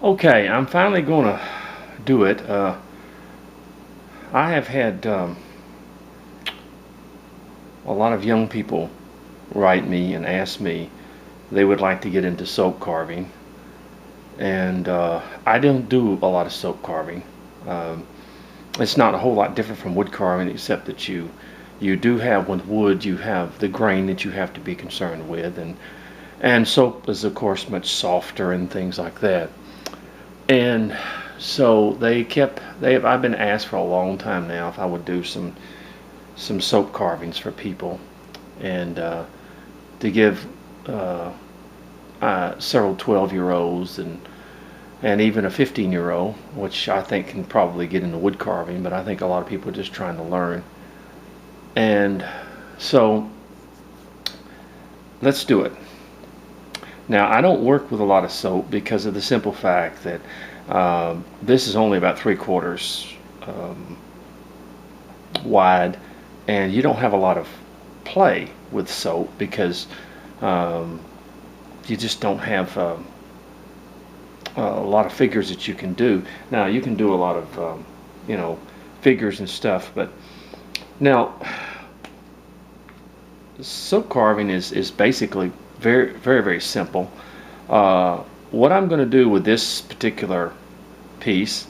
Okay, I'm finally going to do it. I have had a lot of young people write me and ask me they would like to get into soap carving, and I don't do a lot of soap carving. Um, it's not a whole lot different from wood carving, except that you do have with wood you have the grain that you have to be concerned with, and soap is of course much softer and things like that. And so I've been asked for a long time now if I would do some soap carvings for people, and to give uh, several 12-year-olds and even a 15-year-old, which I think can probably get into wood carving, but I think a lot of people are just trying to learn. And so let's do it. Now, I don't work with a lot of soap because of the simple fact that this is only about 3/4 um, wide, and you don't have a lot of play with soap because um, you just don't have a lot of figures that you can do. Now, you can do a lot of you know, figures and stuff, but now soap carving is basically very simple. What I'm going to do with this particular piece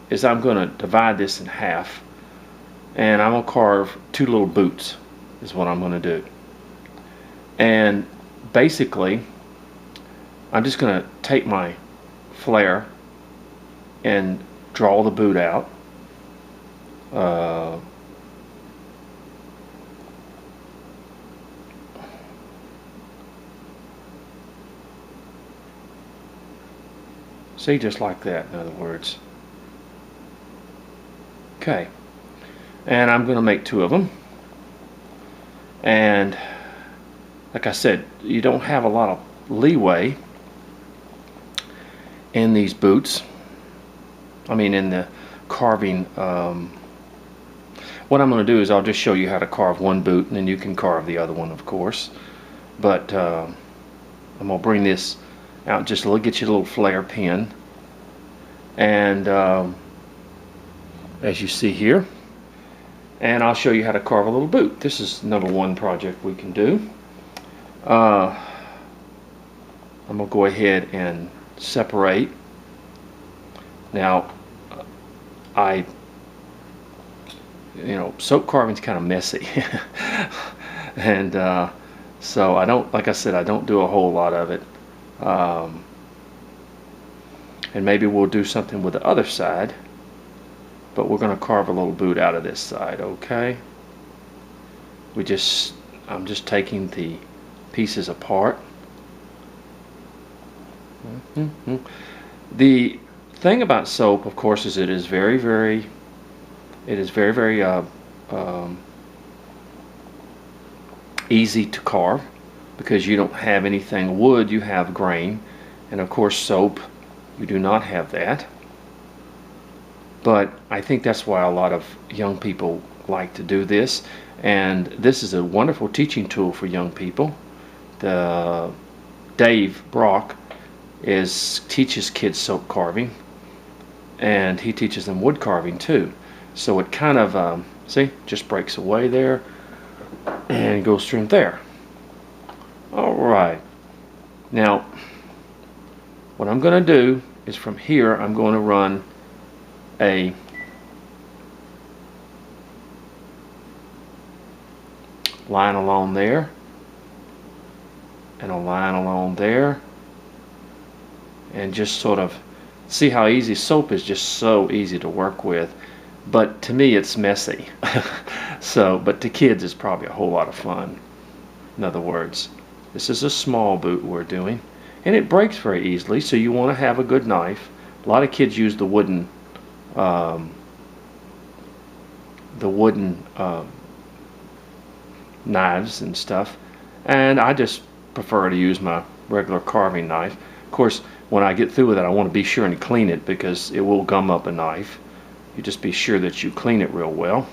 is I'm going to divide this in half, and I'm going to carve two little boots is what I'm going to do. And basically I'm just going to take my flare and draw the boot out. Uh, See, just like that, in other words. Okay, and I'm going to make two of them. And like I said, you don't have a lot of leeway in these boots. I mean, in the carving. What I'm going to do is I'll just show you how to carve one boot, and then you can carve the other one, of course. But I'm going to bring this out just a little, get you a little flare pin, and as you see here, and I'll show you how to carve a little boot. This is number one project we can do. I'm going to go ahead and separate. Now, soap carving's kind of messy, and so I don't, like I said, I don't do a whole lot of it. And maybe we'll do something with the other side, but we're going to carve a little boot out of this side. Okay, I'm just taking the pieces apart. The thing about soap, of course, is it is very easy to carve because you don't have anything wood, you have grain, and of course soap, you do not have that. But I think that's why a lot of young people like to do this, and this is a wonderful teaching tool for young people. Dave Brock teaches kids soap carving, and he teaches them wood carving too. So it kind of see, just breaks away there and goes through there. All right, now what I'm going to do is from here I'm going to run a line along there and a line along there, and just sort of see how easy soap is, just so easy to work with, but to me it's messy. So, but to kids it's probably a whole lot of fun. In other words, this is a small boot we're doing, and it breaks very easily, so you want to have a good knife. A lot of kids use the wooden knives and stuff, and I just prefer to use my regular carving knife. Of course, when I get through with it, I want to be sure and clean it because it will gum up a knife. You just be sure that you clean it real well.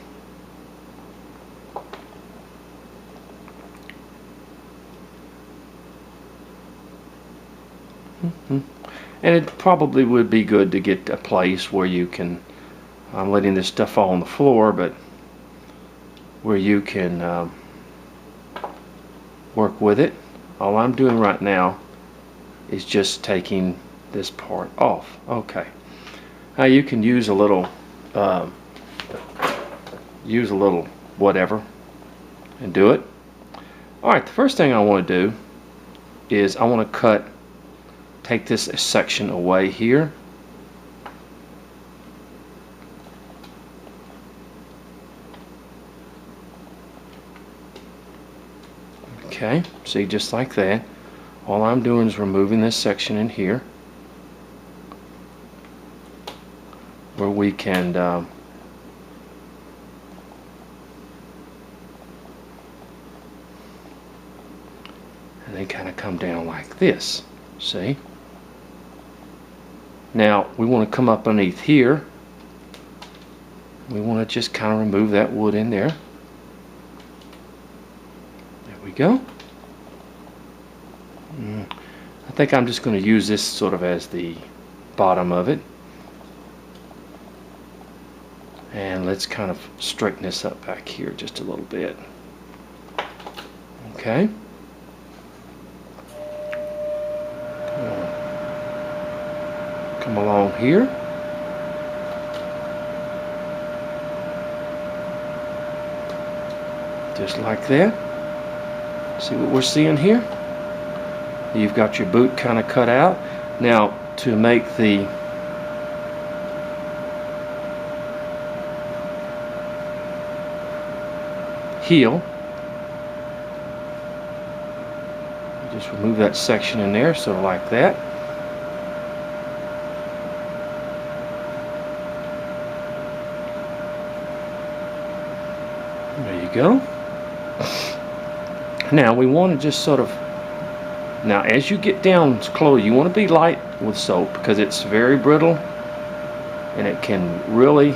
And it probably would be good to get a place where you can, I'm letting this stuff fall on the floor, but where you can work with it. All I'm doing right now is just taking this part off. Okay. Now you can use a little whatever and do it. Alright, the first thing I want to do is I want to take this section away here. Okay, see, just like that. All I'm doing is removing this section in here where we can and they kind of come down like this. See? Now we want to come up underneath here. We want to just kind of remove that wood in there. There we go. I think I'm just going to use this sort of as the bottom of it. And let's kind of straighten this up back here just a little bit. Okay. Come along here. Just like that. See what we're seeing here? You've got your boot kind of cut out. Now, to make the heel, just remove that section in there, sort of like that. There you go. Now we want to just sort of, now as you get down close, you want to be light with soap because it's very brittle and it can really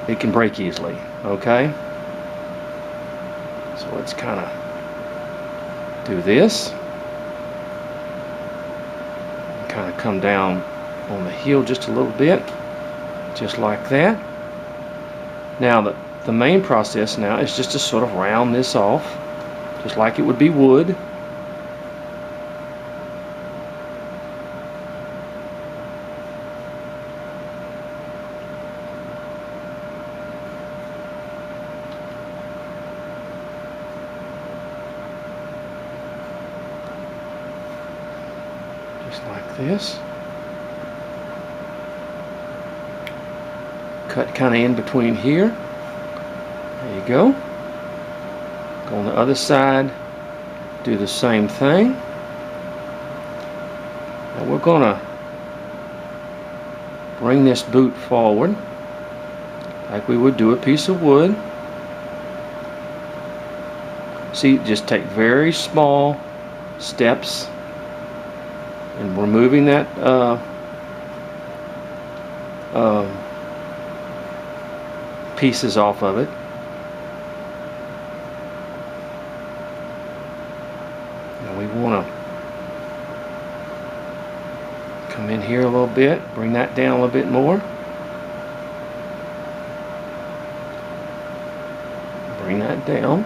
it can break easily. Okay, so let's kind of do this, kind of come down on the heel just a little bit, just like that. Now the main process now is just to sort of round this off, just like it would be wood. Just like this. Cut kind of in between here. There you go. Go on the other side, do the same thing. Now we're going to bring this boot forward like we would do a piece of wood. See, just take very small steps in removing that pieces off of it. Now we want to come in here a little bit, bring that down a little bit more. Bring that down.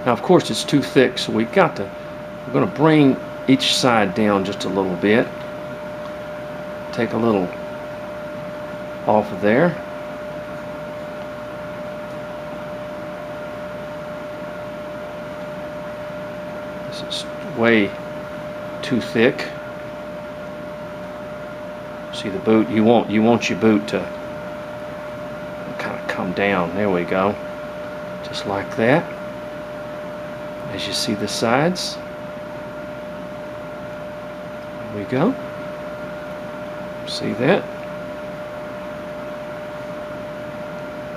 Now of course it's too thick, so we're going to bring each side down just a little bit. Take a little off of there. This is way too thick. See the boot, you want your boot to kind of come down. There we go. Just like that. As you see the sides. There we go. See that?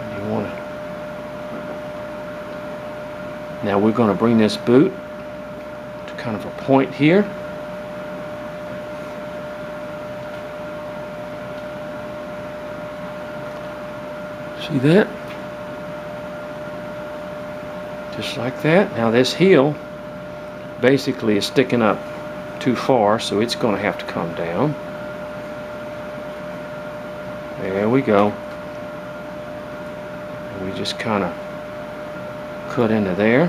And you want to. Now we're going to bring this boot to kind of a point here. See that? Just like that. Now this heel basically is sticking up too far, so it's going to have to come down. There we go. And we just kind of cut into there.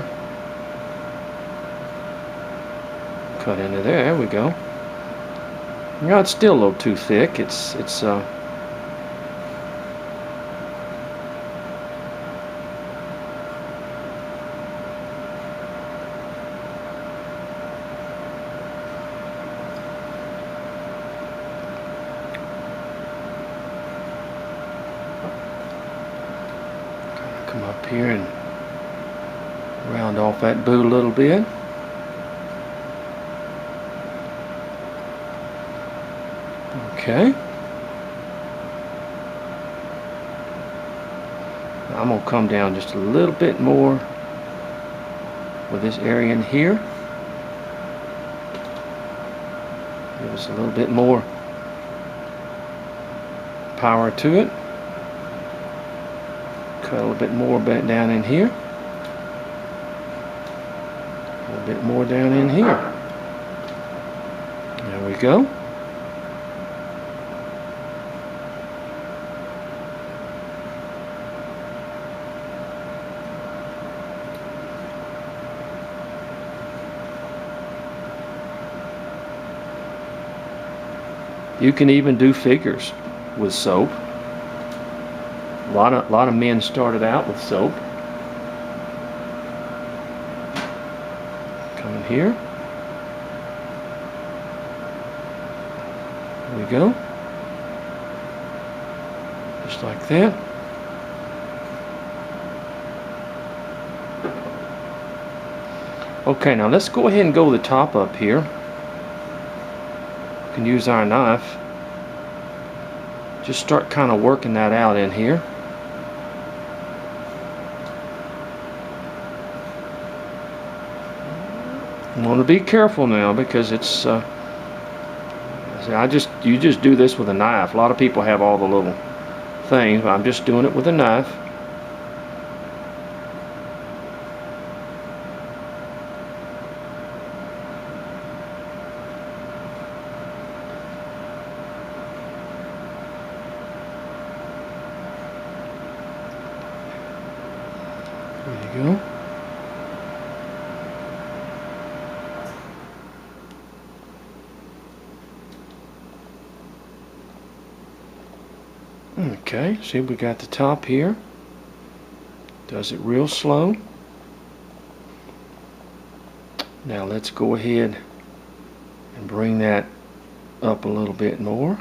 Cut into there. There we go. You know, it's still a little too thick. It's come up here and round off that boot a little bit. Okay. I'm going to come down just a little bit more with this area in here. Give us a little bit more power to it. Cut a little bit more back down in here. A little bit more down in here. There we go. You can even do figures with soap. A lot of men started out with soap. Come in here. There we go. Just like that. Okay, now let's go ahead and go the top up here. We can use our knife. Just start kind of working that out in here. You want to be careful now because it's you just do this with a knife. A lot of people have all the little things, but I'm just doing it with a knife. There you go. Okay, see, we got the top here. Does it real slow. Now let's go ahead and bring that up a little bit more.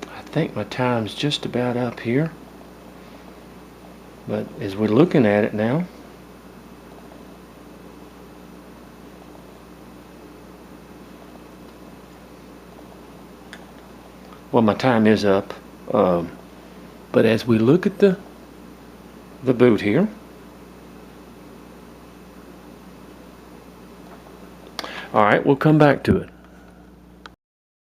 I think my time's just about up here, but as we're looking at it now, well, my time is up, but as we look at the boot here, all right, we'll come back to it.